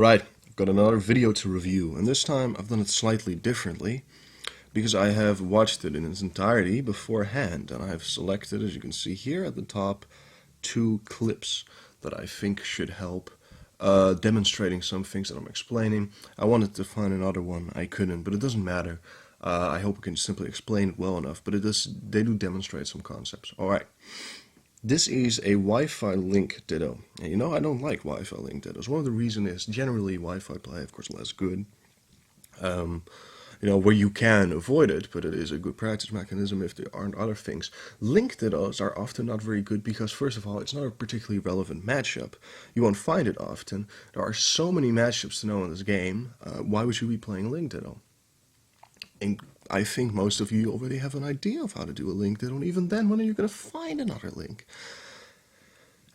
Right, I've got another video to review, and this time I've done it slightly differently because I have watched it in its entirety beforehand, and I have selected, as you can see here at the top, two clips that I think should help demonstrating some things that I'm explaining. I wanted to find another one, I couldn't, but it doesn't matter. I hope I can simply explain it well enough, but they do demonstrate some concepts. Alright. This is a Wi-Fi link Ditto. And you know, I don't like Wi-Fi link Dittos. One of the reasons is generally Wi-Fi play, of course, less good. Where you can avoid it, but it is a good practice mechanism if there aren't other things. Link Dittos are often not very good because, first of all, it's not a particularly relevant matchup. You won't find it often. There are so many matchups to know in this game. Why would you be playing Link Ditto? And I think most of you already have an idea of how to do a link Ditto, and even then, when are you going to find another link?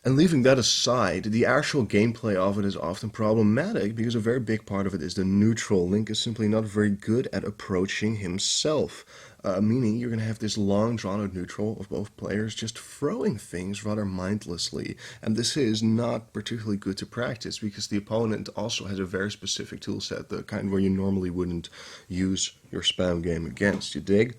And leaving that aside, the actual gameplay of it is often problematic because a very big part of it is the neutral. Link is simply not very good at approaching himself, meaning you're going to have this long drawn-out neutral of both players just throwing things rather mindlessly. And this is not particularly good to practice because the opponent also has a very specific tool set, the kind where you normally wouldn't use your spam game against, you dig?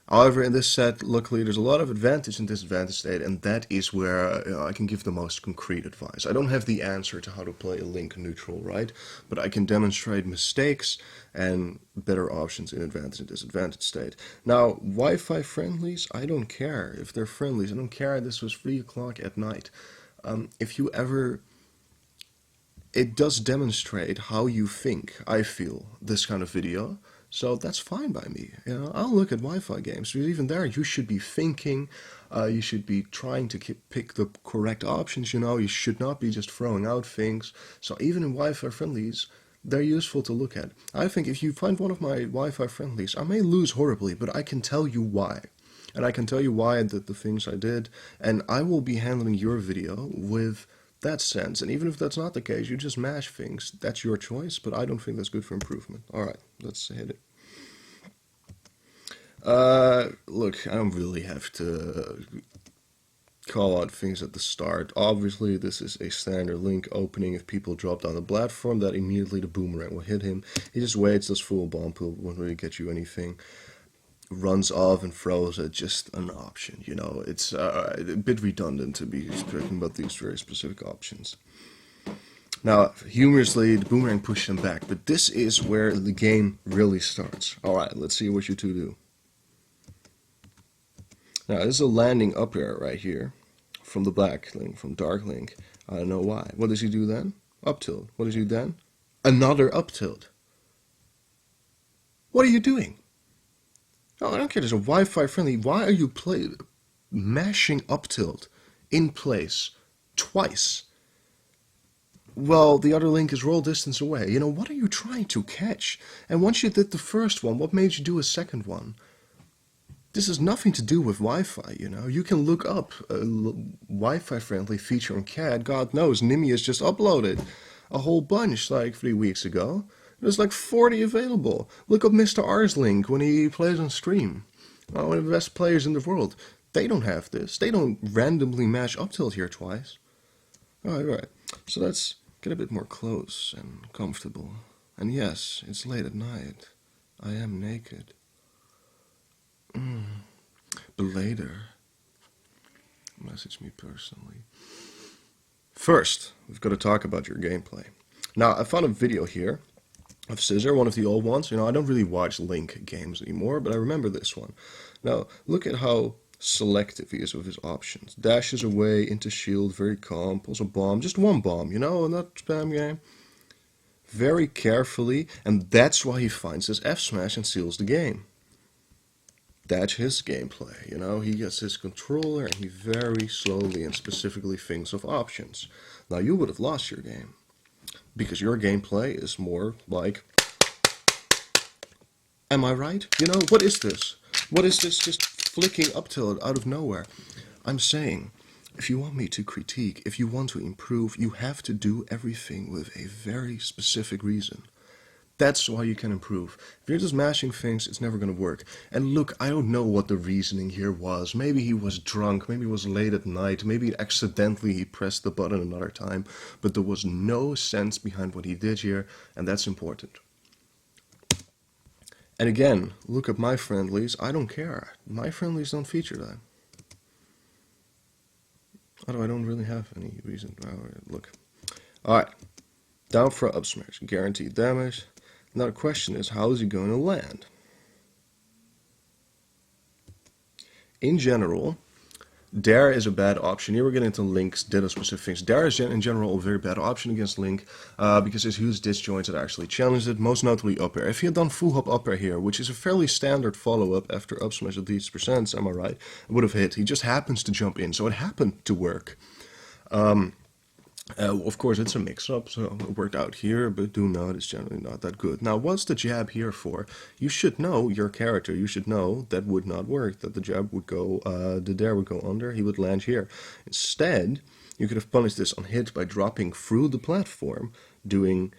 However, in this set, luckily, there's a lot of advantage and disadvantage state, and that is where I can give the most concrete advice. I don't have the answer to how to play a link neutral, right? But I can demonstrate mistakes and better options in advantage and disadvantage state. Now, Wi-Fi friendlies, I don't care if they're friendlies. I don't care this was 3 o'clock at night. If you ever... It does demonstrate how you think, I feel, this kind of video. So that's fine by me. I'll look at Wi-Fi games, because even there you should be thinking, you should be trying to pick the correct options, you should not be just throwing out things. So even in Wi-Fi friendlies, they're useful to look at. I think if you find one of my Wi-Fi friendlies, I may lose horribly, but I can tell you why. And I can tell you why I did the things I did, and I will be handling your video with that sense. And even if that's not the case, you just mash things. That's your choice, but I don't think that's good for improvement. Alright, let's hit it. Look, I don't really have to call out things at the start. Obviously, this is a standard link opening. If people drop down the platform, that immediately the boomerang will hit him. He just waits, does full bomb pool, won't really get you anything. Runs off and throws it, just an option, It's a bit redundant to be talking about these very specific options. Now, humorously, the boomerang pushed him back, but this is where the game really starts. Alright, let's see what you two do. Now, this is a landing up air right here, from the black link, from dark link. I don't know why. What does he do then? Up tilt. What does he do then? Another up tilt. What are you doing? Oh, I don't care, there's a Wi-Fi friendly. Why are you mashing up tilt in place twice? Well, the other link is roll distance away. What are you trying to catch? And once you did the first one, what made you do a second one? This has nothing to do with Wi-Fi, You can look up a Wi-Fi friendly feature on CAD. God knows, Nimi has just uploaded a whole bunch like 3 weeks ago. There's like 40 available. Look up Mr. R's link when he plays on stream. One of the best players in the world. They don't have this. They don't randomly mash up tilt here twice. Alright. So let's get a bit more close and comfortable. And yes, it's late at night. I am naked. But later, message me personally. First, we've got to talk about your gameplay. Now, I found a video here of Scissor, one of the old ones. I don't really watch Link games anymore, but I remember this one. Now, look at how selective he is with his options. Dashes away into shield, very calm, pulls a bomb, just one bomb, in that spam game. Very carefully, and that's why he finds his F smash and seals the game. That's his gameplay, he gets his controller and he very slowly and specifically thinks of options. Now, you would have lost your game, because your gameplay is more like, am I right? What is this? What is this just flicking up tilt out of nowhere? I'm saying, if you want me to critique, if you want to improve, you have to do everything with a very specific reason. That's why you can improve. If you're just mashing things, it's never going to work. And look, I don't know what the reasoning here was. Maybe he was drunk, maybe it was late at night, maybe accidentally he pressed the button another time, but there was no sense behind what he did here, and that's important. And again, look at my friendlies. I don't care. My friendlies don't feature that. Although I don't really have any reason. Look. Alright. Down for up smash. Guaranteed damage. Now the question is, how is he going to land? In general, Dare is a bad option. Here we're getting into Link's Ditto specific things. Dare is in general a very bad option against Link because his huge disjoints that actually challenged it, most notably up air. If he had done full hop up air here, which is a fairly standard follow-up after up smash at these percents, am I right? It would have hit. He just happens to jump in, so it happened to work. Of course, it's a mix-up, so it worked out here, but do note it's generally not that good. Now, what's the jab here for? You should know your character. You should know that would not work, that the jab would go, the dare would go under, he would land here. Instead, you could have punished this on hit by dropping through the platform, doing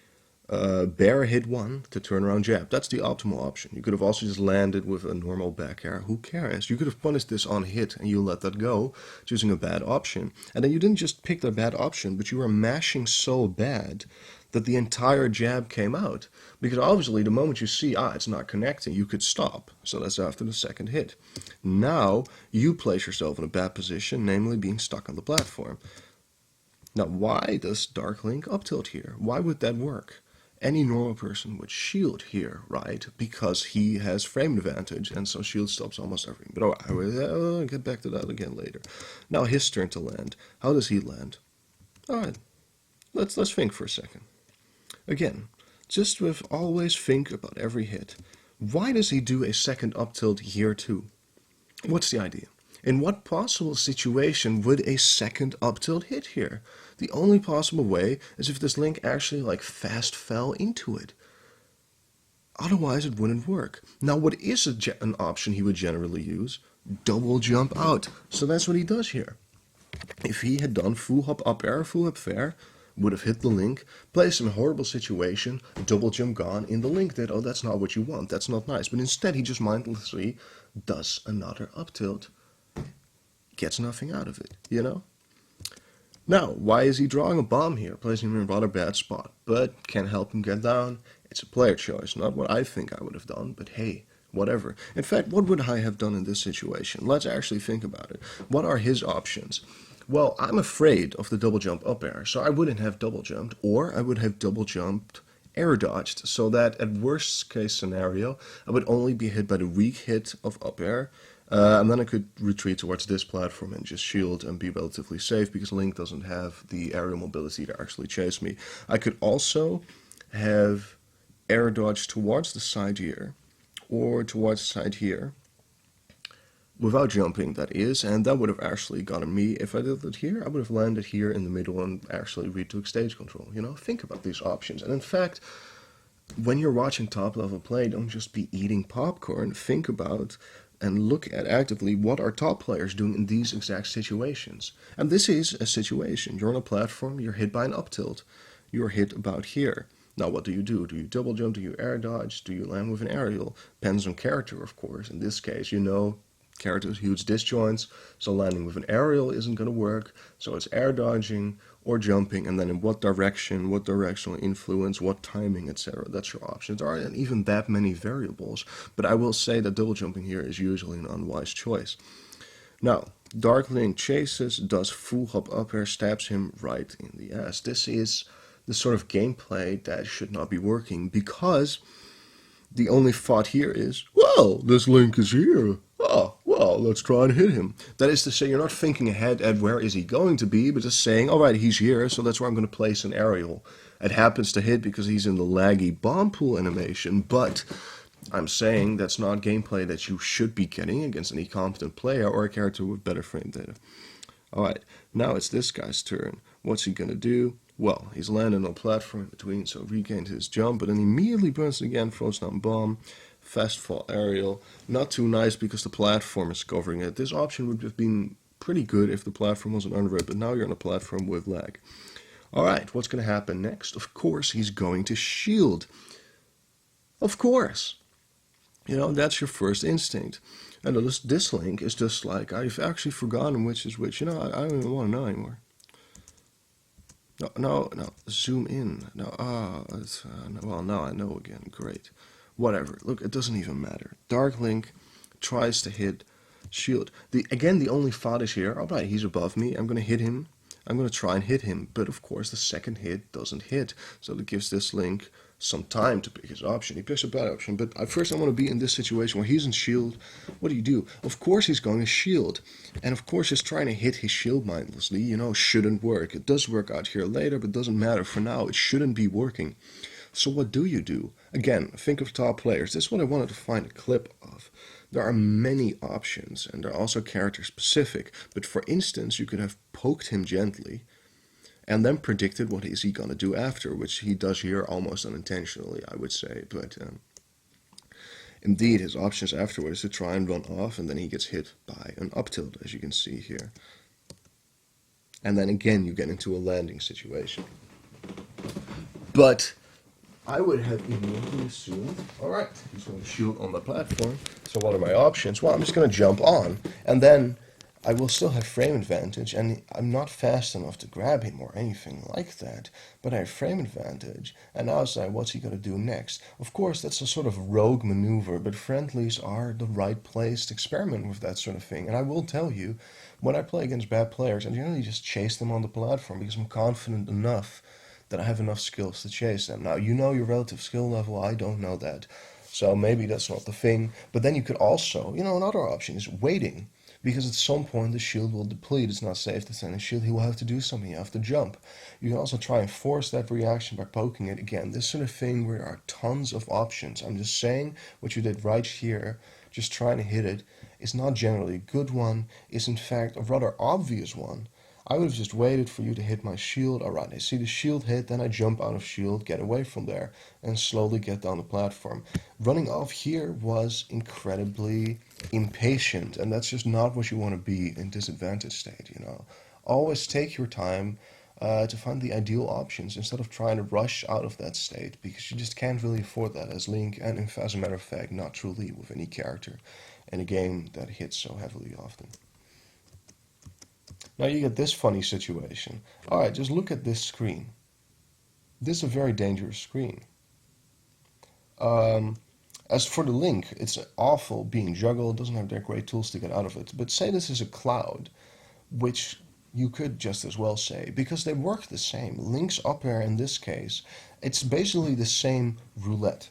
bear hit 1 to turn around jab. That's the optimal option. You could have also just landed with a normal back air. Who cares? You could have punished this on hit and you let that go, choosing a bad option. And then you didn't just pick the bad option, but you were mashing so bad that the entire jab came out. Because obviously the moment you see, it's not connecting, you could stop. So that's after the second hit. Now you place yourself in a bad position, namely being stuck on the platform. Now why does Dark Link up tilt here? Why would that work? Any normal person would shield here, right? Because he has frame advantage, and so shield stops almost everything. But I will get back to that again later. Now his turn to land. How does he land? Alright, let's think for a second. Again, just with always think about every hit. Why does he do a second up tilt here too? What's the idea? In what possible situation would a second up tilt hit here? The only possible way is if this Link actually fast fell into it. Otherwise it wouldn't work. Now what is an option he would generally use? Double jump out. So that's what he does here. If he had done full hop up air, full hop fair, would have hit the Link, placed him in a horrible situation, double jump gone, in the Link that, that's not what you want, that's not nice. But instead he just mindlessly does another up tilt. Gets nothing out of it, you know? Now, why is he drawing a bomb here, placing him in a rather bad spot, but can help him get down? It's a player choice, not what I think I would have done, but hey, whatever. In fact, what would I have done in this situation? Let's actually think about it. What are his options? Well, I'm afraid of the double jump up air, so I wouldn't have double jumped, or I would have double jumped air dodged, so that at worst case scenario, I would only be hit by the weak hit of up air, and then I could retreat towards this platform and just shield and be relatively safe because Link doesn't have the aerial mobility to actually chase me. I could also have air dodge towards the side here, or towards the side here, without jumping, that is, and that would have actually gotten me. If I did it here, I would have landed here in the middle and actually retook stage control. You know, think about these options. And in fact, when you're watching top level play, don't just be eating popcorn. Think about and look at actively what are top players doing in these exact situations. And this is a situation. You're on a platform, you're hit by an up tilt. You're hit about here. Now what do? Do you double jump? Do you air dodge? Do you land with an aerial? Depends on character, of course. In this case, you know, characters huge disjoints, so landing with an aerial isn't going to work. So it's air dodging or jumping, and then in what direction, what directional influence, what timing, etc. That's your options. There aren't even that many variables, but I will say that double jumping here is usually an unwise choice. Now, Dark Link chases, does full hop up air, stabs him right in the ass. This is the sort of gameplay that should not be working, because the only thought here is, well, this Link is here. Oh, well, let's try and hit him. That is to say, you're not thinking ahead at where is he going to be, but just saying, all right, he's here, so that's where I'm going to place an aerial. It happens to hit because he's in the laggy bomb pool animation, but I'm saying that's not gameplay that you should be getting against any competent player or a character with better frame data. All right, now it's this guy's turn. What's he going to do? Well, he's landing on a platform in between, so regained his jump, but then immediately burns it again, throws down bomb. Fast fall aerial, not too nice because the platform is covering it. This option would have been pretty good if the platform wasn't under it, but now you're on a platform with lag. Alright, what's going to happen next? Of course, he's going to shield. Of course. You know, that's your first instinct. And this link is just like, I've actually forgotten which is which. You know, I don't even want to know anymore. No, no, no. Zoom in. No, well, now I know again. Great. Whatever. Look, it doesn't even matter. Dark Link tries to hit shield. Again, the only thought is here. All right, he's above me. I'm going to hit him. I'm going to try and hit him. But of course, the second hit doesn't hit. So it gives this Link some time to pick his option. He picks a bad option. But at first, I want to be in this situation where he's in shield. What do? Of course, he's going to shield. And of course, just trying to hit his shield mindlessly, you know, shouldn't work. It does work out here later, but doesn't matter. For now, it shouldn't be working. So what do? Again, think of top players. This is what I wanted to find a clip of. There are many options, and they're also character specific. But for instance, you could have poked him gently, and then predicted what is he going to do after, which he does here almost unintentionally, I would say. But indeed, his options afterwards to try and run off, and then he gets hit by an up tilt, as you can see here. And then again, you get into a landing situation. But I would have immediately assumed, all right, he's going to shoot on the platform. So what are my options? Well, I'm just going to jump on, and then I will still have frame advantage, and I'm not fast enough to grab him or anything like that, but I have frame advantage, and now it's like, what's he going to do next? Of course, that's a sort of rogue maneuver, but friendlies are the right place to experiment with that sort of thing. And I will tell you, when I play against bad players, I generally just chase them on the platform because I'm confident enough that I have enough skills to chase them. Now, you know your relative skill level, I don't know that. So maybe that's not the thing. But then you could also, you know, another option is waiting. Because at some point the shield will deplete. It's not safe to send a shield. He will have to do something. You have to jump. You can also try and force that reaction by poking it again. This sort of thing where there are tons of options. I'm just saying what you did right here, just trying to hit it, is not generally a good one. Is in fact a rather obvious one. I would have just waited for you to hit my shield. Alright, I see the shield hit, then I jump out of shield, get away from there, and slowly get down the platform. Running off here was incredibly impatient, and that's just not what you want to be in disadvantage state, you know. Always take your time to find the ideal options instead of trying to rush out of that state, because you just can't really afford that as Link, and as a matter of fact, not truly with any character in a game that hits so heavily often. Now you get this funny situation. Alright, just look at this screen. This is a very dangerous screen. As for the Link, it's awful being juggled, doesn't have that great tools to get out of it. But say this is a cloud, which you could just as well say, because they work the same. Link's up air in this case, it's basically the same roulette.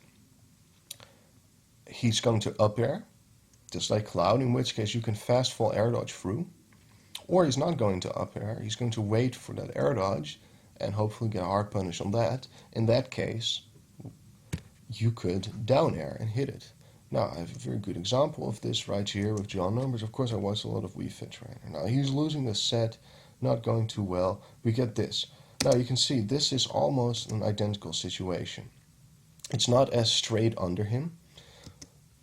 He's going to up air, just like Cloud, in which case you can fast fall air dodge through. Or he's not going to up air, he's going to wait for that air dodge and hopefully get a hard punish on that. In that case, you could down air and hit it. Now, I have a very good example of this right here with John Numbers. Of course, I watched a lot of Wifi Trainer. Now, he's losing the set, not going too well. We get this. Now, you can see this is almost an identical situation. It's not as straight under him,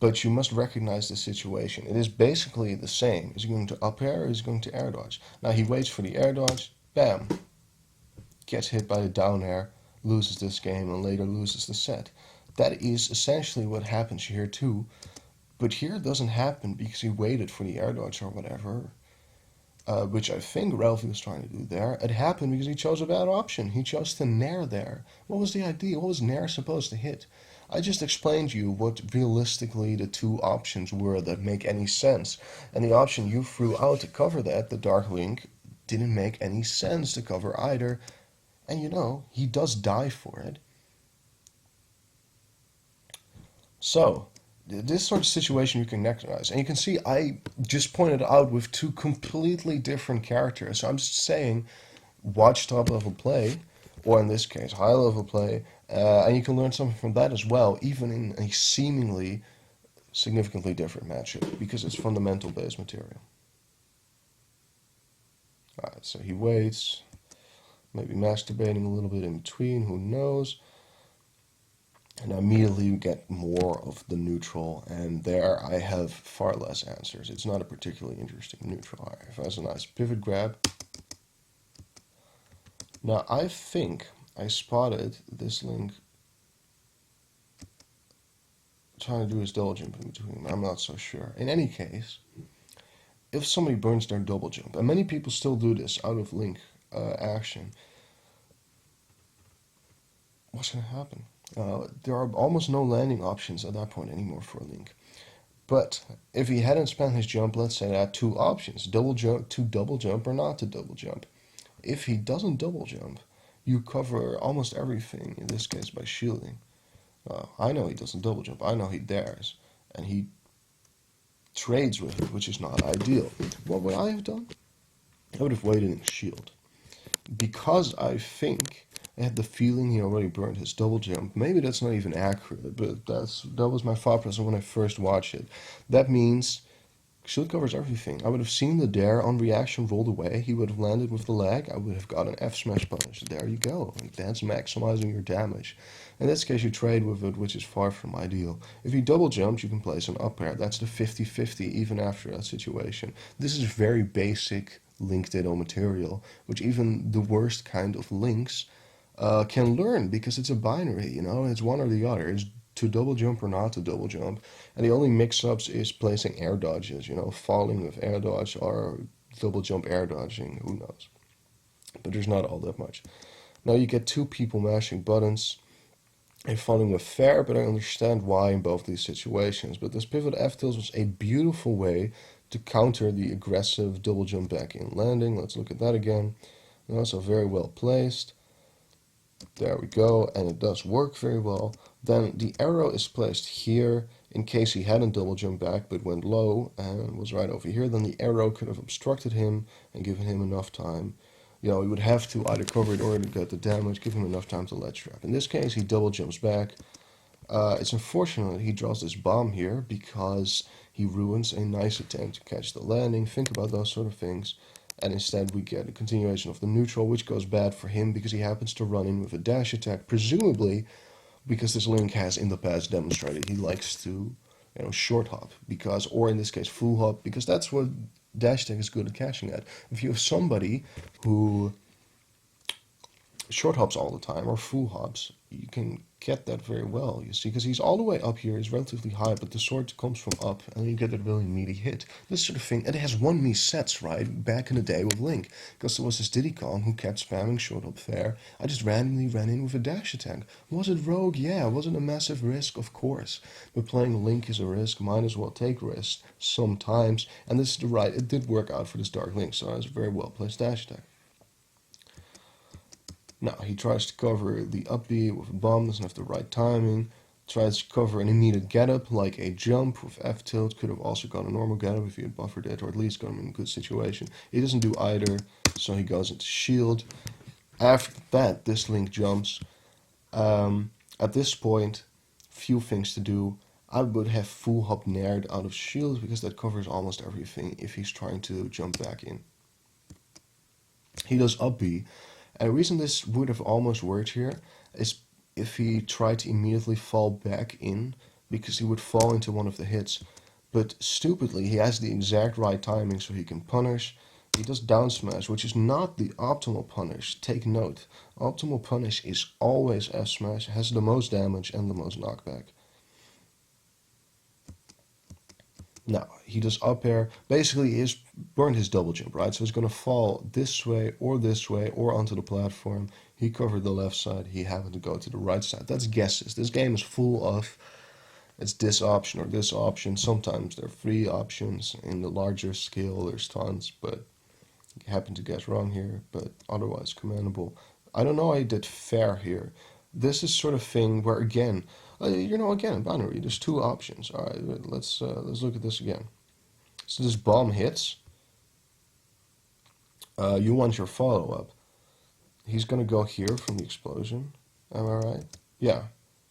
but you must recognize the situation. It is basically the same. Is he going to up air or is he going to air dodge? Now he waits for the air dodge, bam, gets hit by the down air, loses this game and later loses the set. That is essentially what happens here too, but here it doesn't happen because he waited for the air dodge or whatever, which I think Ralphie was trying to do there. It happened because he chose a bad option. He chose to nair there. What was the idea? What was nair supposed to hit? I just explained to you what realistically the two options were that make any sense. And the option you threw out to cover that, the Dark Link, didn't make any sense to cover either. And you know, he does die for it. So, this sort of situation you can recognize. And you can see I just pointed out with two completely different characters. So I'm just saying, watch top level play, or in this case, high level play, and you can learn something from that as well, even in a seemingly significantly different matchup, because it's fundamental base material. Alright, so he waits, maybe masturbating a little bit in between, who knows. And immediately you get more of the neutral, and there I have far less answers. It's not a particularly interesting neutral. If has a nice pivot grab. Now I think I spotted this Link trying to do his double jump in between. I'm not so sure. In any case, if somebody burns their double jump, and many people still do this out of link action, what's going to happen? There are almost no landing options at that point anymore for a link. But if he hadn't spent his jump, let's say that two options, double jump, to double jump or not to double jump. If he doesn't double jump, you cover almost everything, in this case by shielding. I know he doesn't double jump, I know he dares, and he trades with it, which is not ideal. What would I have done? I would have waited and shield. Because I think I had the feeling he already burned his double jump. Maybe that's not even accurate, but that was my thought process when I first watched it. That means shield covers everything. I would have seen the dare on reaction rolled away. He would have landed with the leg. I would have got an F smash punish. There you go. That's maximizing your damage. In this case, you trade with it, which is far from ideal. If you double jump, you can place an up air. That's the 50-50 even after that situation. This is very basic link Ditto material, which even the worst kind of links can learn, because it's a binary, you know, it's one or the other. It's to double jump or not to double jump. And the only mix-ups is placing air dodges, you know, falling with air dodge or double jump air dodging, who knows. But there's not all that much. Now you get two people mashing buttons and falling with fair, but I understand why in both these situations. But this pivot F-tilts was a beautiful way to counter the aggressive double jump back in landing. Let's look at that again. And also very well placed. There we go, and it does work very well. Then the arrow is placed here in case he hadn't double jumped back but went low and was right over here. Then the arrow could have obstructed him and given him enough time. You know, he would have to either cover it or to get the damage, give him enough time to ledge trap. In this case, he double jumps back. It's unfortunate he draws this bomb here because he ruins a nice attempt to catch the landing. Think about those sort of things. And instead we get a continuation of the neutral, which goes bad for him because he happens to run in with a dash attack, presumably because this link has in the past demonstrated he likes to, you know, short hop, because, or in this case full hop, because that's what dash attack is good at catching at. If you have somebody who short hops all the time or full hops, you can get that very well, you see, because he's all the way up here, he's relatively high, but the sword comes from up, and you get a really meaty hit. This sort of thing, and it has won me sets, right, back in the day with Link, because there was this Diddy Kong who kept spamming short hop fair. I just randomly ran in with a dash attack. Was it rogue? Yeah. Was it a massive risk? Of course. But playing Link is a risk, might as well take risks sometimes, and this is the right, it did work out for this Dark Link, so it's a very well placed dash attack. Now, he tries to cover the up B with a bomb, doesn't have the right timing. Tries to cover an immediate get-up, like a jump with F-tilt. Could have also gone a normal get-up if he had buffered it, or at least got him in a good situation. He doesn't do either, so he goes into shield. After that, this Link jumps. At this point, few things to do. I would have full hop nared out of shield, because that covers almost everything if he's trying to jump back in. He does up B. And the reason this would have almost worked here is if he tried to immediately fall back in, because he would fall into one of the hits. But stupidly, he has the exact right timing so he can punish. He does down smash, which is not the optimal punish. Take note, optimal punish is always F smash, has the most damage and the most knockback. Now, he does up air. Basically, he's burned his double jump, right? So he's going to fall this way or onto the platform. He covered the left side. He happened to go to the right side. That's guesses. This game is full of, it's this option or this option. Sometimes there are 3 options. In the larger scale, there's tons, but you happen to guess wrong here, but otherwise commendable. I don't know how he did fair here. This is sort of thing where, again, again, in binary, there's 2 options. All right, let's look at this again. So this bomb hits. You want your follow-up. He's going to go here from the explosion. Am I right? Yeah.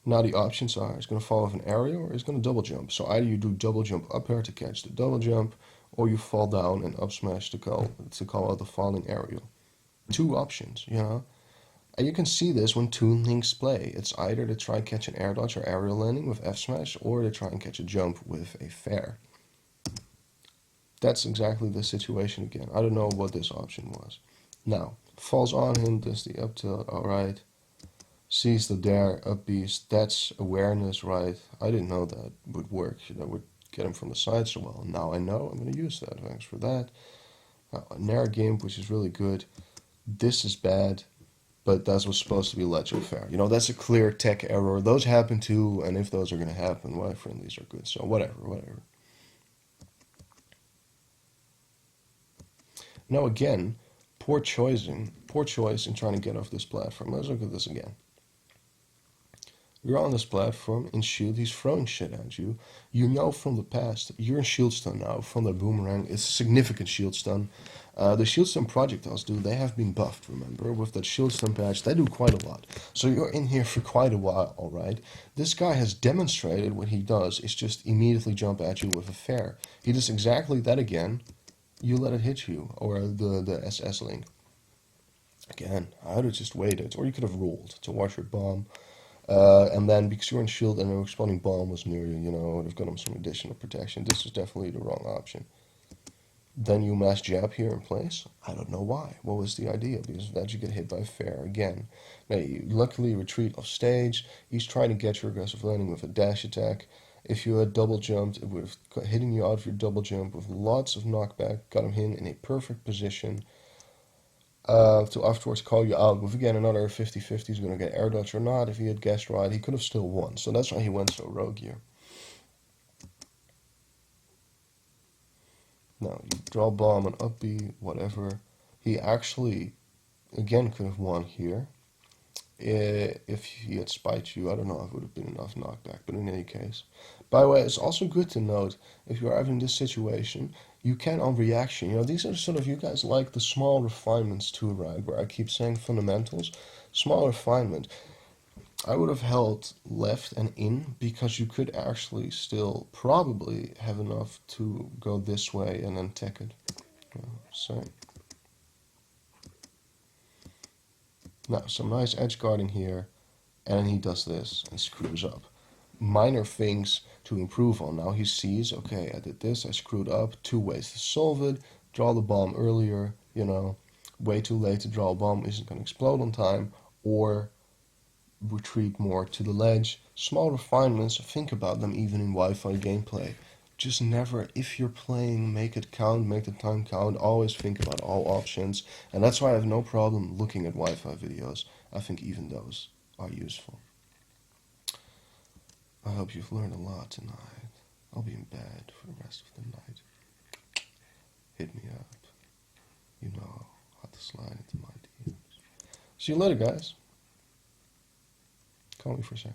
Now the options are, he's going to fall with an aerial or he's going to double jump. So either you do double jump up air to catch the double jump, or you fall down and up smash to call out the falling aerial. 2 options, you know. And you can see this when 2 links play. It's either to try and catch an air dodge or aerial landing with F smash, or to try and catch a jump with a fair. That's exactly the situation again. I don't know what this option was. Now, falls on him, does the up tilt, alright. Sees the dare, up beast. That's awareness, right? I didn't know that would work. That would get him from the side so well. Now I know. I'm going to use that. Thanks for that. A Nair Gimp, which is really good. This is bad, but that was supposed to be Legend Fair. You know, that's a clear tech error. Those happen too, and if those are going to happen, why friendlies are good. So whatever. Now again, poor choice in trying to get off this platform. Let's look at this again. You're on this platform in shield, he's throwing shit at you. You know from the past, you're in shield stun now from the boomerang. It's a significant shield stun. The shield stun projectiles they have been buffed, remember? With that shield stun patch, they do quite a lot. So you're in here for quite a while, alright? This guy has demonstrated what he does is just immediately jump at you with a fair. He does exactly that again. You let it hit you, or the SS link. Again, I would have just waited, or you could have ruled to watch your bomb. And then because you're in shield and an exploding bomb was near you, it would have got him some additional protection. This is definitely the wrong option. Then you mass jab here in place. I don't know why. What was the idea? Because of that you get hit by fair again. Now you luckily retreat off stage. He's trying to get your aggressive landing with a dash attack. If you had double jumped, it would have hitting you out of your double jump with lots of knockback, got him in a perfect position. To afterwards call you out with again another 50-50. He's going to get air dodge or not. If he had guessed right, he could have still won. So that's why he went so rogue here. Now, you draw bomb and up B, whatever. He actually, again, could have won here. If he had spiked you, I don't know if it would have been enough knockback, but in any case. By the way, it's also good to note, if you are having this situation, you can on reaction. These are sort of, you guys like the small refinements too, right? Where I keep saying fundamentals. Small refinement. I would have held left and in because you could actually still probably have enough to go this way and then tech it. So. Now, some nice edge guarding here, and then he does this and screws up. Minor things to improve on. Now he sees, okay, I did this, I screwed up, 2 ways to solve it. Draw the bomb earlier, way too late to draw a bomb, isn't going to explode on time, or retreat more to the ledge. Small refinements, think about them even in Wi-Fi gameplay. Just never, if you're playing, make it count, make the time count, always think about all options. And that's why I have no problem looking at Wi-Fi videos. I think even those are useful. I hope you've learned a lot tonight. I'll be in bed for the rest of the night. Hit me up. You know how to slide into my DMs. See you later, guys. Call me for sex.